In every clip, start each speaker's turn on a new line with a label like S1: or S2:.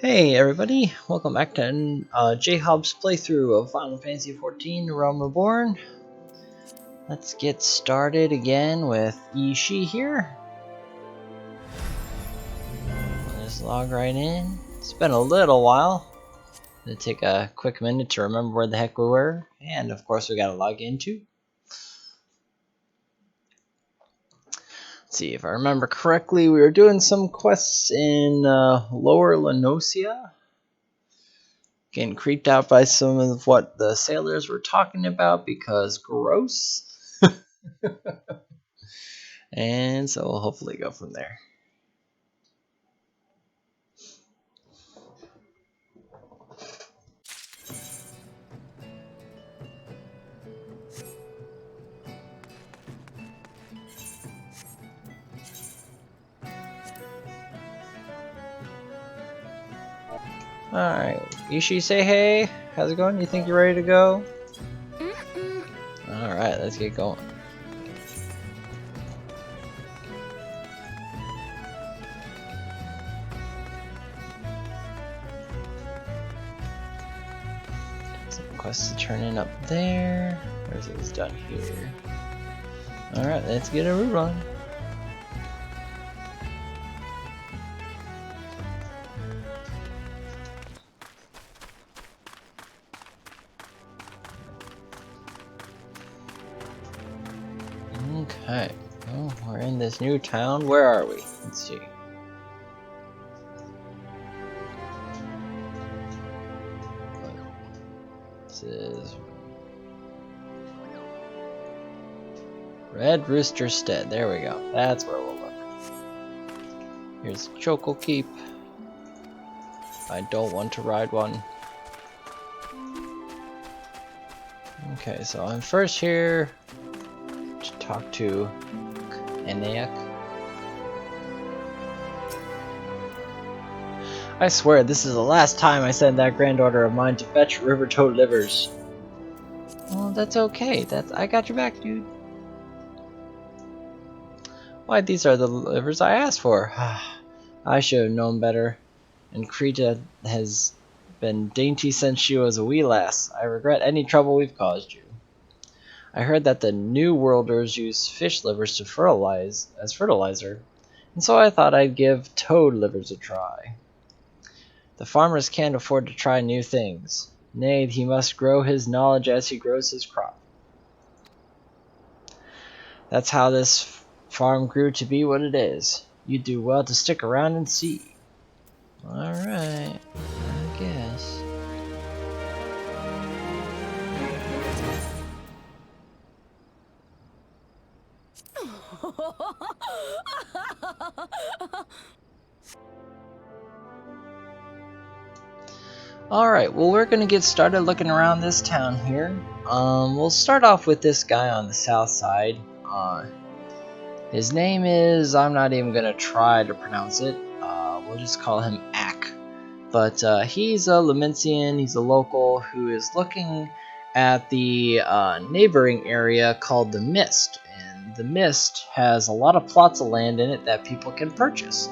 S1: Hey everybody, welcome back to JHaubz playthrough of Final Fantasy XIV Realm Reborn. Let's get started again with Ishii here. I'll just log right in. It's been a little while. Gonna take a quick minute to remember where the heck we were, and of course we gotta log in too. Let's see, if I remember correctly, we were doing some quests in Lower Lenosia. Getting creeped out by some of what the sailors were talking about because gross. And so we'll hopefully go from there. Alright, Ishii, say hey. How's it going? You think you're ready to go? Alright, let's get going. Some quests to turn in up there. Where's it done here? Alright, let's get a rerun. Okay, well, we're in this new town. Where are we? Let's see. This is Red Rooster Stead. There we go. That's where we'll look. Here's Choco Keep. I don't want to ride one. Okay, so I'm first here to talk to Enayak. I swear this is the last time I send that granddaughter of mine to fetch river toad livers. Well, that's okay. I got your back, dude. Why, these are the livers I asked for. I should have known better. And Krita has been dainty since she was a wee lass. I regret any trouble we've caused you. I heard that the New Worlders use fish livers to fertilize as fertilizer, and so I thought I'd give toad livers a try. The farmers can't afford to try new things. Nay, he must grow his knowledge as he grows his crop. That's how this farm grew to be what it is. You'd do well to stick around and see. Alright, I guess. Alright, well, we're gonna get started looking around this town here. We'll start off with this guy on the south side. His name is, I'm not even gonna try to pronounce it. We'll just call him Ak. But he's a Lamencian, he's a local who is looking at the neighboring area called the Mist. And the Mist has a lot of plots of land in it that people can purchase.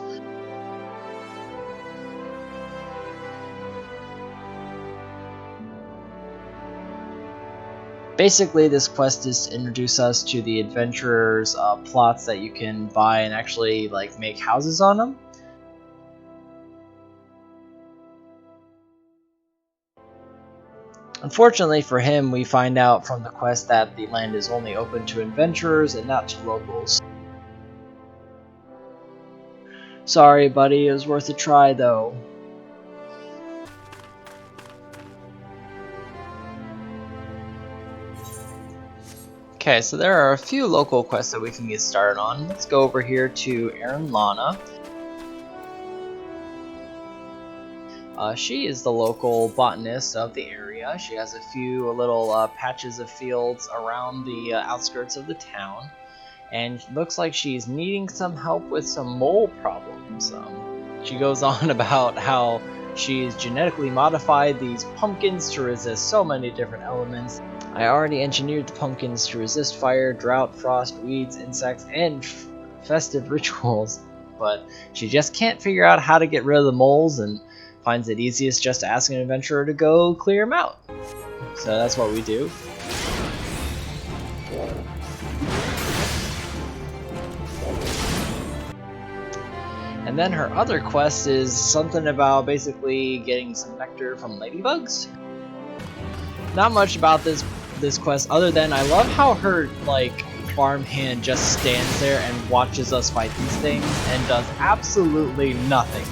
S1: Basically, this quest is to introduce us to the adventurers' plots that you can buy and actually like make houses on them. Unfortunately for him, we find out from the quest that the land is only open to adventurers and not to locals. Sorry, buddy, it was worth a try though. Okay, so there are a few local quests that we can get started on. Let's go over here to Erin Lana. She is the local botanist of the area. She has a few little patches of fields around the outskirts of the town. And it looks like she's needing some help with some mole problems. She goes on about how she's genetically modified these pumpkins to resist so many different elements. I already engineered the pumpkins to resist fire, drought, frost, weeds, insects, and festive rituals. But she just can't figure out how to get rid of the moles, and finds it easiest just to ask an adventurer to go clear him out. So that's what we do. And then her other quest is something about basically getting some nectar from ladybugs. Not much about this quest other than I love how her like farmhand just stands there and watches us fight these things and does absolutely nothing.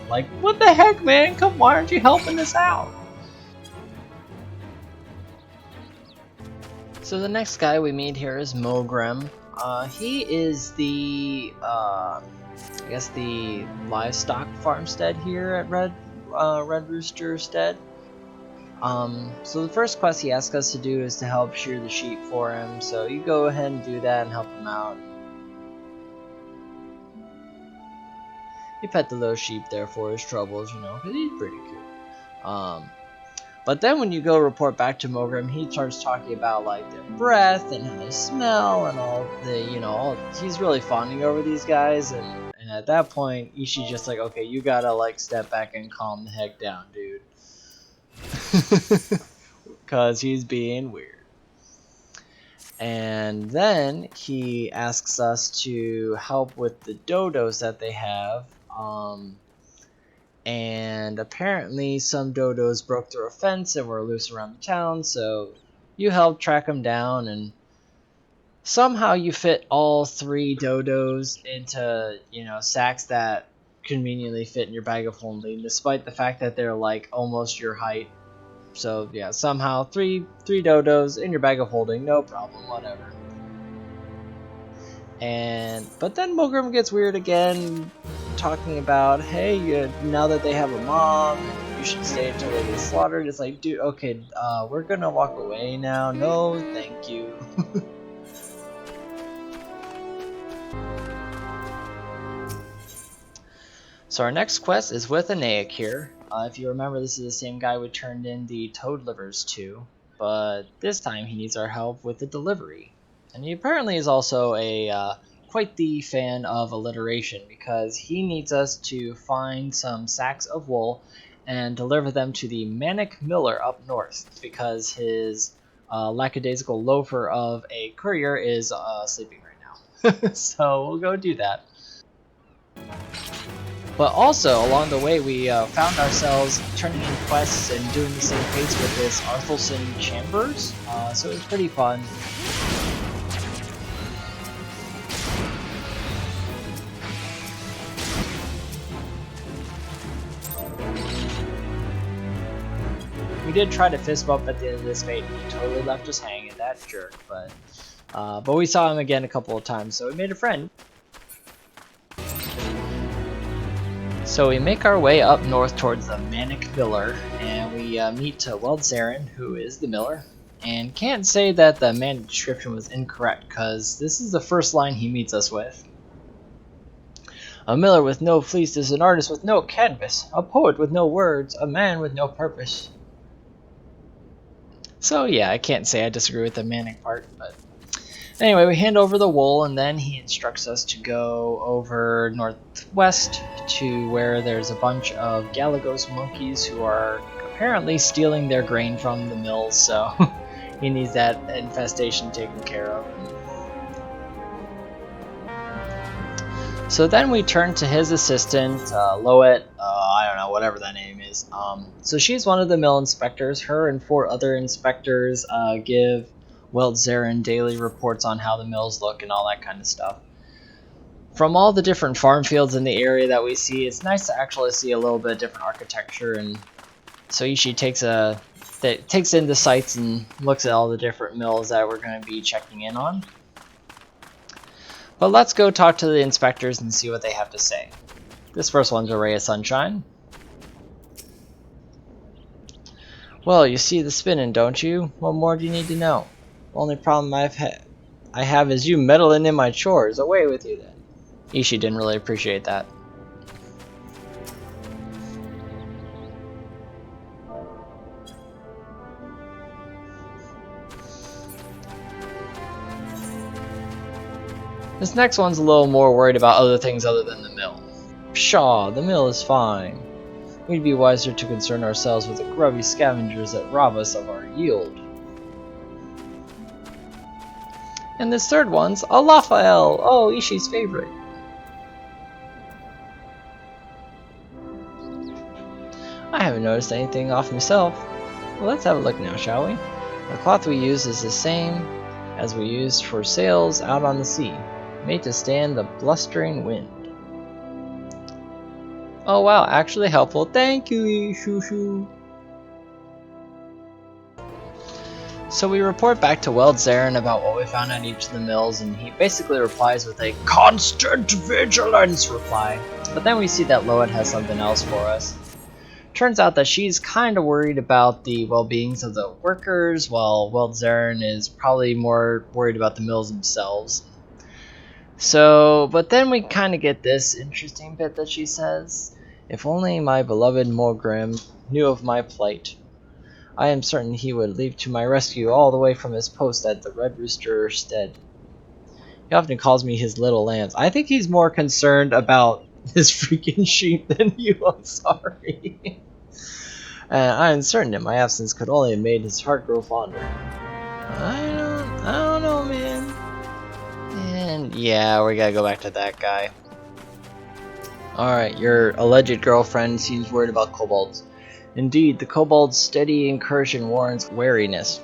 S1: Like, what the heck, man? Come, why aren't you helping us out? So the next guy we meet here is Mogrim. He is the, I guess the livestock farmstead here at Red Rooster Stead. So the first quest he asks us to do is to help shear the sheep for him. So you go ahead and do that and help him out. You pet the little sheep there for his troubles, you know, because he's pretty cute. But then when you go report back to Mogrim, he starts talking about like their breath and how they smell and all the, you know, he's really fawning over these guys, and at that point, Ishi's just like, okay, you gotta like step back and calm the heck down, dude. Because he's being weird. And then he asks us to help with the dodos that they have. And apparently some dodos broke through a fence and were loose around the town, so you help track them down, and somehow you fit all 3 dodos into, you know, sacks that conveniently fit in your bag of holding, despite the fact that they're like almost your height. So yeah, somehow three dodos in your bag of holding, no problem, whatever. But then Mogrim gets weird again, talking about, hey, now that they have a mom, you should stay until they get slaughtered. It's like, dude, okay, we're gonna walk away now. No, thank you. So our next quest is with Aeneas here. If you remember, this is the same guy we turned in the toad livers to, but this time he needs our help with the delivery. And he apparently is also a quite the fan of alliteration, because he needs us to find some sacks of wool and deliver them to the Manic Miller up north, because his lackadaisical loafer of a courier is sleeping right now. So we'll go do that. But also, along the way, we found ourselves turning in quests and doing the same pace with this Arthelson Chambers, so it was pretty fun. We did try to fist bump at the end of this fight, and he totally left us hanging, that jerk, but we saw him again a couple of times, so we made a friend. So we make our way up north towards the Manic Miller, and we meet Weldzaren, who is the miller, and can't say that the man description was incorrect, because this is the first line he meets us with. A miller with no fleece is an artist with no canvas, a poet with no words, a man with no purpose. So yeah, I can't say I disagree with the manic part, but anyway, we hand over the wool, and then he instructs us to go over northwest to where there's a bunch of Galagos monkeys who are apparently stealing their grain from the mills, so he needs that infestation taken care of. So then we turn to his assistant, Loet, I don't know, whatever that name is. So she's one of the mill inspectors. Her and 4 other inspectors give Weldzaren daily reports on how the mills look and all that kind of stuff. From all the different farm fields in the area that we see, it's nice to actually see a little bit of different architecture, and so Ishi takes in the sites and looks at all the different mills that we're going to be checking in on. But let's go talk to the inspectors and see what they have to say. This first one's a ray of sunshine. Well, you see the spinning, don't you? What more do you need to know? Only problem I have is you meddling in my chores. Away with you then. Ishi didn't really appreciate that. This next one's a little more worried about other things other than the mill. Pshaw, the mill is fine. We'd be wiser to concern ourselves with the grubby scavengers that rob us of our yield. And this third one's a Raphael. Oh, Ishi's favorite. I haven't noticed anything off myself. Well, let's have a look now, shall we? The cloth we use is the same as we used for sails out on the sea, made to stand the blustering wind. Oh wow, actually helpful. Thank you, Shushu. So we report back to Weld Zarin about what we found at each of the mills, and he basically replies with a constant vigilance reply. But then we see that Loet has something else for us. Turns out that she's kind of worried about the well-beings of the workers, while Weld Zarin is probably more worried about the mills themselves. So, but then we kind of get this interesting bit that she says, "If only my beloved Morgrim knew of my plight. I am certain he would leap to my rescue all the way from his post at the Red Rooster Stead. He often calls me his little lambs." I think he's more concerned about his freaking sheep than you, I'm sorry. I am certain that my absence could only have made his heart grow fonder. I don't know, man. And yeah, we gotta go back to that guy. Alright, your alleged girlfriend seems worried about kobolds. Indeed, the kobold's steady incursion warrants wariness.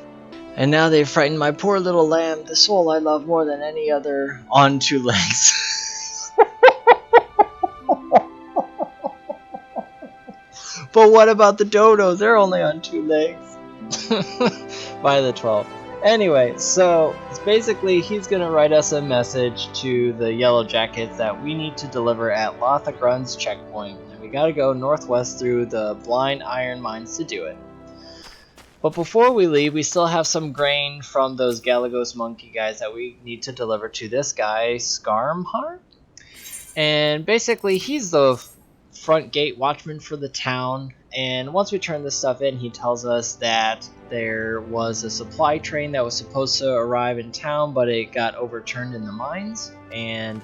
S1: And now they've frightened my poor little lamb, the soul I love more than any other, on 2 legs. But what about the dodos? They're only on 2 legs. By the 12. Anyway, so it's basically he's going to write us a message to the Yellow Jackets that we need to deliver at Lothagrun's checkpoint. And we got to go northwest through the blind iron mines to do it. But before we leave, we still have some grain from those Galagos monkey guys that we need to deliver to this guy, Skarmhar. And basically, he's the front gate watchman for the town. And once we turn this stuff in, he tells us that there was a supply train that was supposed to arrive in town, but it got overturned in the mines. And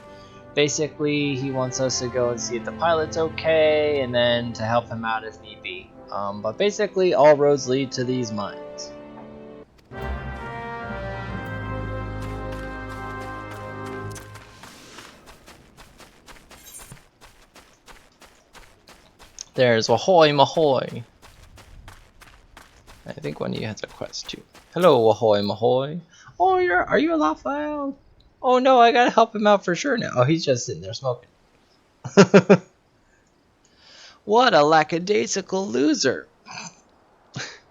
S1: basically, he wants us to go and see if the pilot's okay, and then to help him out if need be. But basically, all roads lead to these mines. There's Ahoy Mahoy. I think one of you has a quest too. Hello, Ahoy Mahoy. Oh, are you a Raphael? Oh no, I gotta help him out for sure now. Oh, he's just sitting there smoking. What a lackadaisical loser.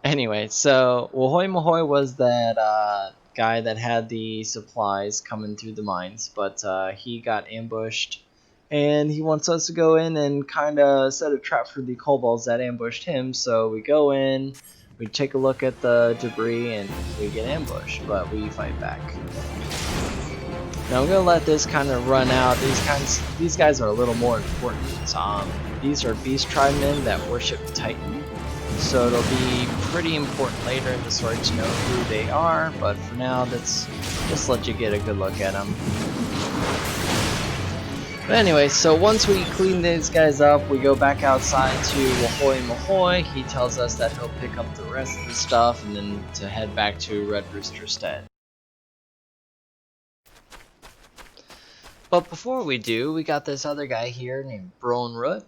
S1: Anyway, so Ahoy Mahoy was that guy that had the supplies coming through the mines, but he got ambushed. And he wants us to go in and kind of set a trap for the kobolds that ambushed him. So we go in, we take a look at the debris, and we get ambushed, but we fight back. Now I'm gonna let this kind of run out. These guys are a little more important. These are beast tribemen that worship Titan, so it'll be pretty important later in the story to know who they are. But for now, let's just let you get a good look at them. But anyway, so once we clean these guys up, we go back outside to Ahoy Mahoy. He tells us that he'll pick up the rest of the stuff and then to head back to Red Rooster Stead. But before we do, we got this other guy here named Bronrut.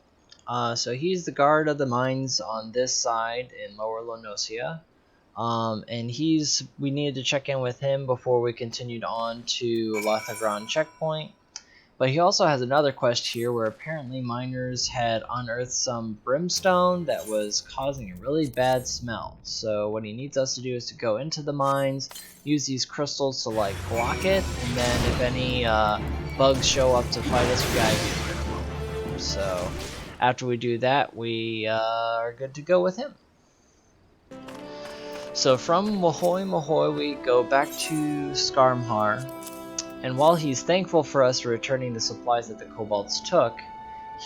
S1: So he's the guard of the mines on this side in Lower Lonosia. And we needed to check in with him before we continued on to Lothagron checkpoint. But he also has another quest here where apparently miners had unearthed some brimstone that was causing a really bad smell. So what he needs us to do is to go into the mines, use these crystals to like block it, and then if any bugs show up to fight us, we gotta get rid of them. So after we do that, we are good to go with him. So from Ahoy Mahoy, we go back to Skarmhar. And while he's thankful for us returning the supplies that the kobolds took,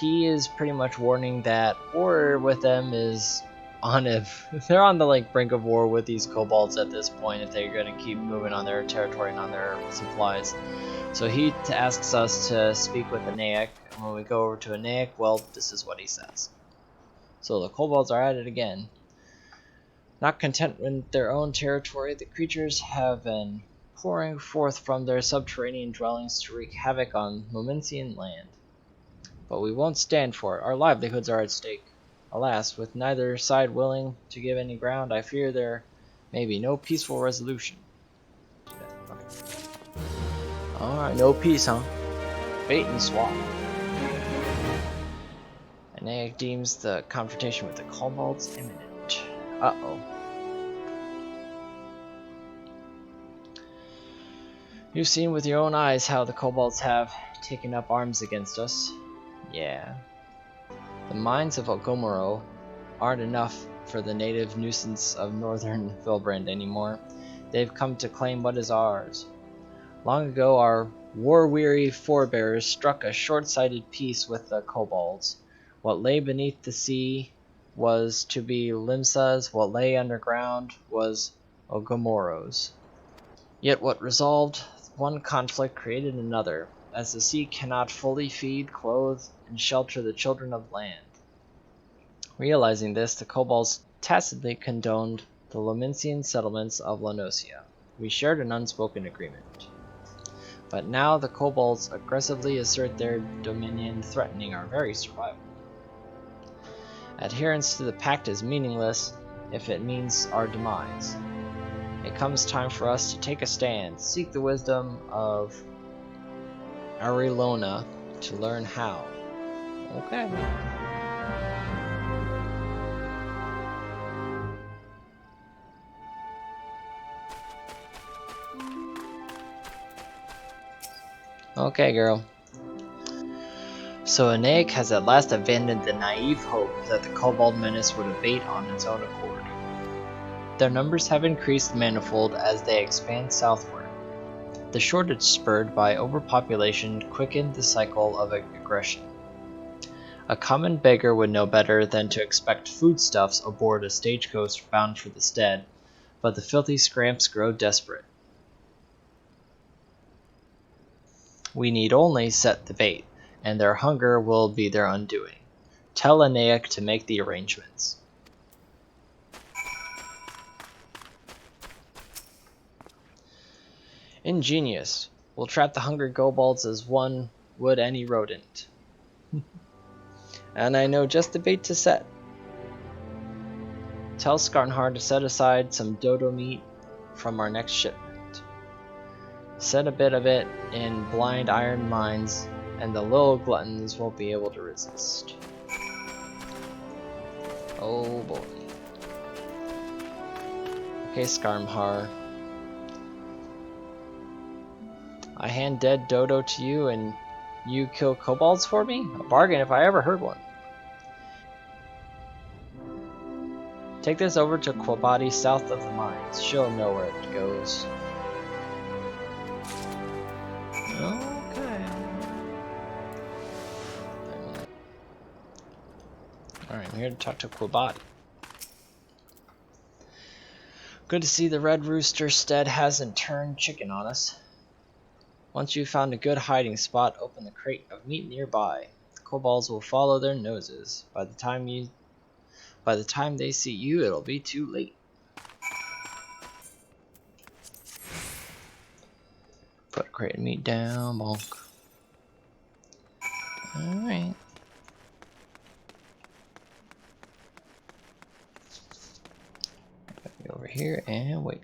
S1: he is pretty much warning that war with them is on it. They're on the like brink of war with these kobolds at this point if they're gonna keep moving on their territory and on their supplies. So he asks us to speak with Anaek, and when we go over to Anaek, well, this is what he says. So the kobolds are at it again. Not content with their own territory, the creatures have been pouring forth from their subterranean dwellings to wreak havoc on Momensian land. But we won't stand for it. Our livelihoods are at stake. Alas, with neither side willing to give any ground, I fear there may be no peaceful resolution. Okay. Alright, no peace, huh? Bait and swap. Anaek deems the confrontation with the kobolds imminent. Uh-oh. You've seen with your own eyes how the kobolds have taken up arms against us. Yeah. The mines of Ogomoro aren't enough for the native nuisance of northern Vilbrand anymore. They've come to claim what is ours. Long ago, our war-weary forebears struck a short-sighted peace with the kobolds. What lay beneath the sea was to be Limsa's, what lay underground was Ogomoro's. Yet what resolved one conflict created another, as the sea cannot fully feed, clothe, and shelter the children of land. Realizing this, the kobolds tacitly condoned the Lomensian settlements of Lanosia. We shared an unspoken agreement. But now the kobolds aggressively assert their dominion, threatening our very survival. Adherence to the pact is meaningless if it means our demise. It comes time for us to take a stand, seek the wisdom of Arilona to learn how. Okay. Okay, girl. So Anaek has at last abandoned the naive hope that the kobold menace would abate on its own accord. Their numbers have increased manifold as they expand southward. The shortage spurred by overpopulation quickened the cycle of aggression. A common beggar would know better than to expect foodstuffs aboard a stagecoach bound for the stead, but the filthy scramps grow desperate. We need only set the bait, and their hunger will be their undoing. Tell Anaek to make the arrangements. Ingenious. We'll trap the hungry kobolds as one would any rodent. And I know just the bait to set. Tell Skarnhar to set aside some dodo meat from our next shipment. Set a bit of it in blind iron mines, and the little gluttons won't be able to resist. Oh boy. Okay, Skarnhar. I hand dead dodo to you and you kill kobolds for me? A bargain if I ever heard one. Take this over to Quabati south of the mines. She'll know where it goes. Okay. Alright, I'm here to talk to Quabati. Good to see the Red Rooster Stead hasn't turned chicken on us. Once you've found a good hiding spot, open the crate of meat nearby. The kobolds will follow their noses. By the time they see you, it'll be too late. Put a crate of meat down, bonk. Alright. Go over here and wait.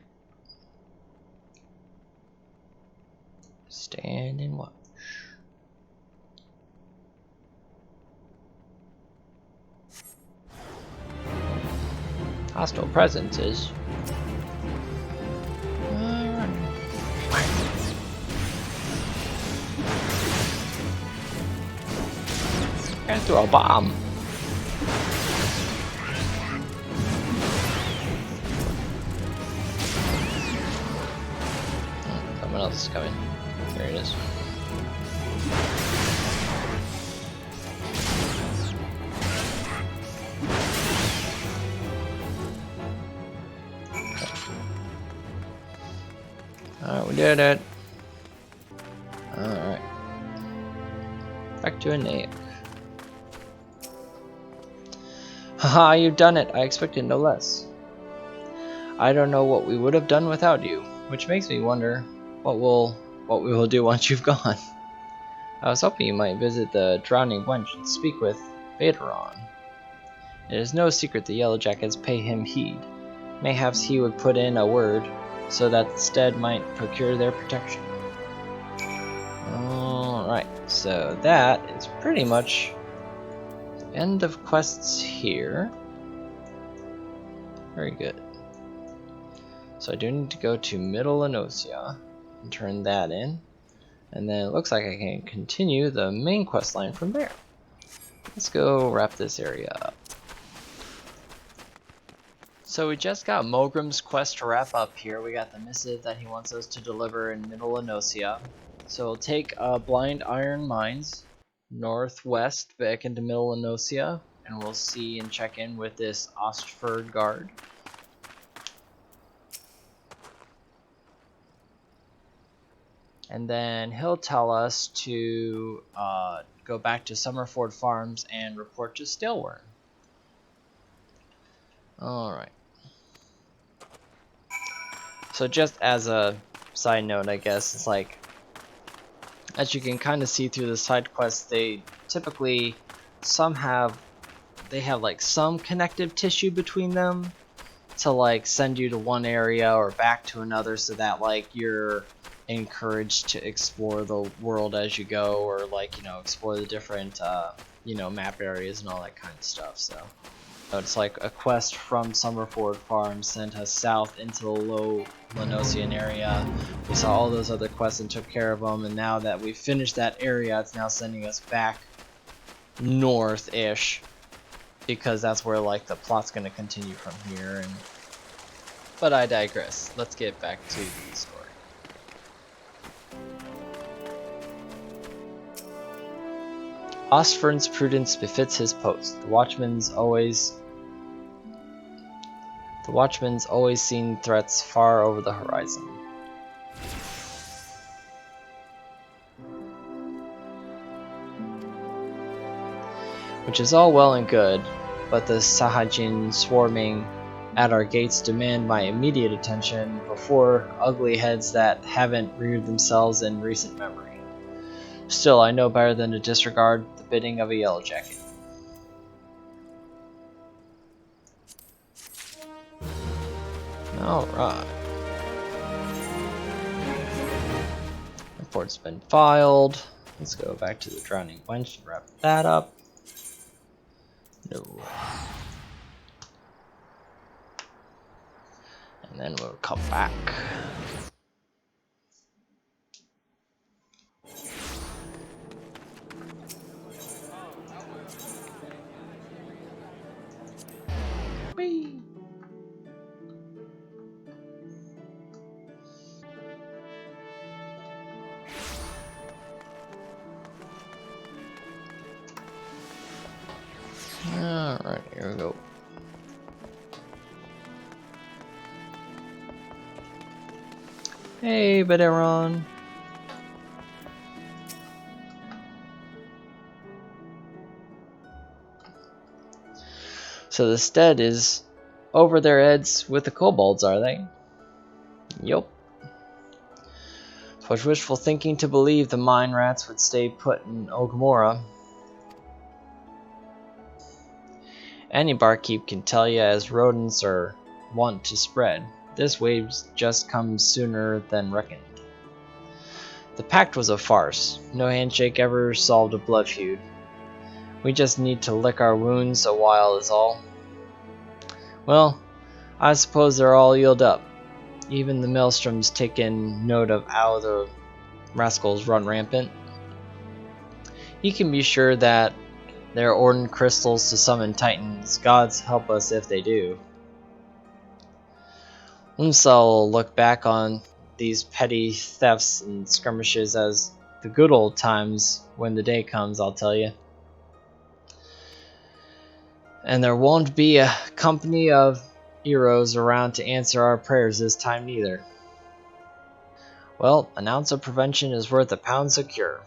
S1: Stand and watch. Hostile presences. Alright. Gonna throw a bomb. Oh, someone else is coming. There it is. did it. Alright. Back to a name. Haha, you've done it. I expected no less. I don't know what we would have done without you, which makes me wonder what we will do once you've gone. I was hoping you might visit the drowning wench and speak with Vaderon. It is no secret the Yellow Jackets pay him heed. Mayhaps he would put in a word so that the stead might procure their protection. Alright, so that is pretty much the end of quests here. Very good. So I do need to go to Middle Enosia and turn that in. And then it looks like I can continue the main quest line from there. Let's go wrap this area up. So we just got Mogrim's quest to wrap up here. We got the missive that he wants us to deliver in Middle Enosia. So we'll take Blind Iron Mines northwest back into Middle Enosia, and we'll see and check in with this Ostford guard. And then he'll tell us to go back to Summerford Farms and report to Stillworm. Alright. So just as a side note, I guess, it's like, as you can kind of see through the side quests, they typically, they have like some connective tissue between them to like send you to one area or back to another, so that like you're encouraged to explore the world as you go, or like, you know, explore the different you know, map areas and all that kind of stuff. So it's like a quest from Summerford Farm sent us south into the low Lenosian area. We saw all those other quests and took care of them, and now that we've finished that area, it's now sending us back north-ish, because that's where like the plot's going to continue from here. But I digress. Let's get back to the story. Ostfern's prudence befits his post. The watchman's always seen threats far over the horizon. Which is all well and good, but the Sahajin swarming at our gates demand my immediate attention before ugly heads that haven't reared themselves in recent memory. Still, I know better than to disregard the bidding of a Yellow Jacket. Alright. Report's been filed. Let's go back to the Drowning Wench and wrap that up. No. And then we'll come back. Whee! Alright, here we go. Hey, Vaderon. So the stead is over their heads with the kobolds, are they? Yup. 'Twas wishful thinking to believe the mine rats would stay put in Ogmora. Any barkeep can tell you as rodents are wont to spread. This wave's just come sooner than reckoned. The pact was a farce. No handshake ever solved a blood feud. We just need to lick our wounds a while is all. Well, I suppose they're all healed up. Even the maelstrom's taken note of how the rascals run rampant. You can be sure that they're ordering crystals to summon titans. Gods help us if they do. Umsal will look back on these petty thefts and skirmishes as the good old times when the day comes, I'll tell you. And there won't be a company of heroes around to answer our prayers this time neither. Well, an ounce of prevention is worth a pound of cure.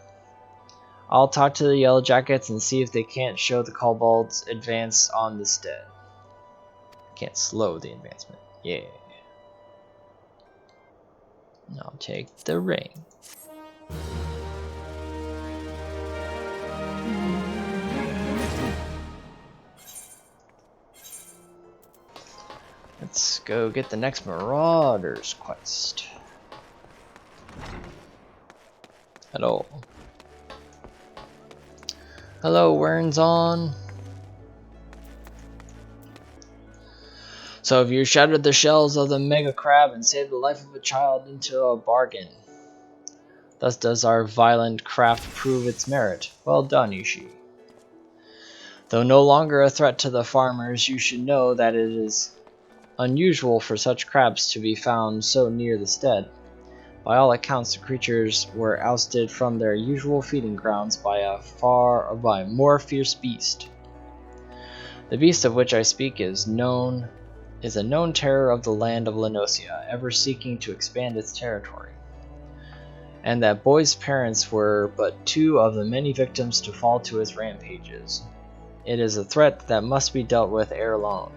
S1: I'll talk to the Yellow Jackets and see if they can't show the kobolds advance on the stead. Can't slow the advancement. Yeah. I'll take the ring. Let's go get the next Marauder's quest. Hello. Hello, Wern's on. So if you shattered the shells of the mega crab and saved the life of a child into a bargain. Thus does our violent craft prove its merit. Well done, Ishii. Though no longer a threat to the farmers, you should know that it is unusual for such crabs to be found so near the stead. By all accounts, the creatures were ousted from their usual feeding grounds by a more fierce beast. The beast of which I speak is a known terror of the land of Lenosia, ever seeking to expand its territory. And that boy's parents were but two of the many victims to fall to his rampages. It is a threat that must be dealt with ere long.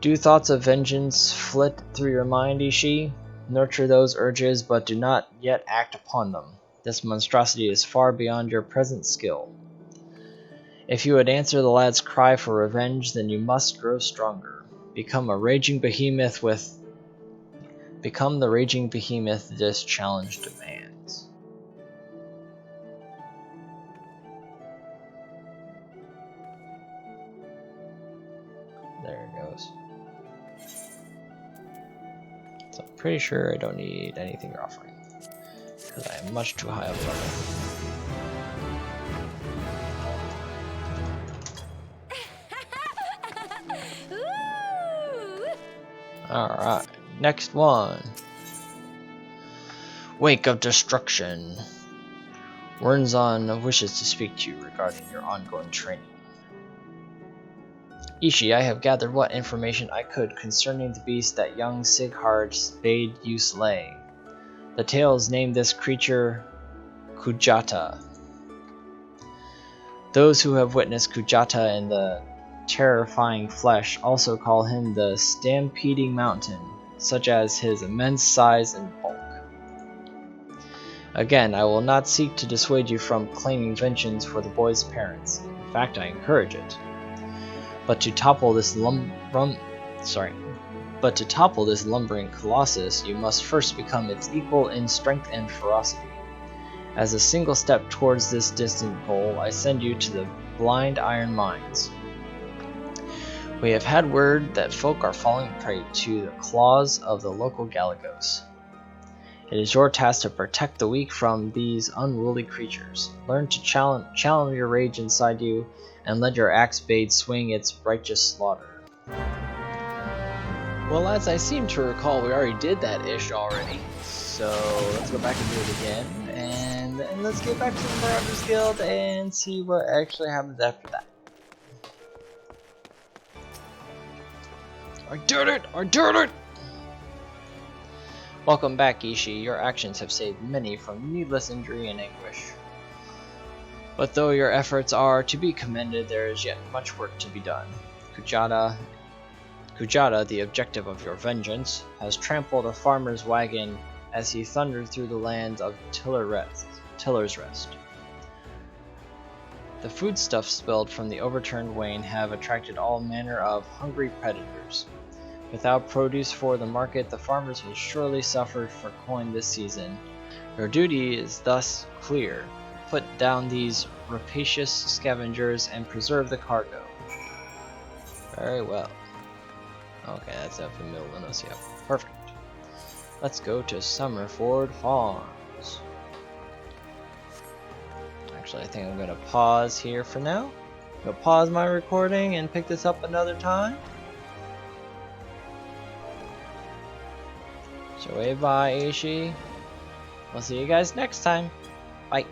S1: Do thoughts of vengeance flit through your mind, Ishii? Nurture those urges, but do not yet act upon them. This monstrosity is far beyond your present skill. If you would answer the lad's cry for revenge, then you must grow stronger. Become the raging behemoth this challenge demands. There it goes. So I'm pretty sure I don't need anything you're offering, because I am much too high of a level. Alright, next one. Wake of Destruction. Wernzon wishes to speak to you regarding your ongoing training. Ishii, I have gathered what information I could concerning the beast that young Sighard bade you slay. The tales name this creature Kujata. Those who have witnessed Kujata in the terrifying flesh also call him the Stampeding Mountain, such as his immense size and bulk. Again, I will not seek to dissuade you from claiming vengeance for the boy's parents. In fact, I encourage it. But to topple this lumbering colossus, you must first become its equal in strength and ferocity. As a single step towards this distant goal, I send you to the Blind Iron Mines. We have had word that folk are falling prey to the claws of the local Galagos. It is your task to protect the weak from these unruly creatures. Learn to channel your rage inside you, and let your axe blade swing its righteous slaughter. Well, as I seem to recall, we already did that ish already. So let's go back and do it again, and let's get back to the Marauders Guild and see what actually happens after that. I did it! I did it! Welcome back, Ishii. Your actions have saved many from needless injury and anguish. But though your efforts are to be commended, there is yet much work to be done. Kujata, the objective of your vengeance, has trampled a farmer's wagon as he thundered through the lands of Tiller's Rest. The foodstuffs spilled from the overturned wain have attracted all manner of hungry predators. Without produce for the market, the farmers will surely suffer for coin this season. Your duty is thus clear. Put down these rapacious scavengers and preserve the cargo. Very well. Okay, that's up in the middle of Lenosia. Perfect. Let's go to Summerford Farms. Actually, I think I'm going to pause here for now. I'll pause my recording and pick this up another time. So bye, Ishii. We'll see you guys next time. Bye.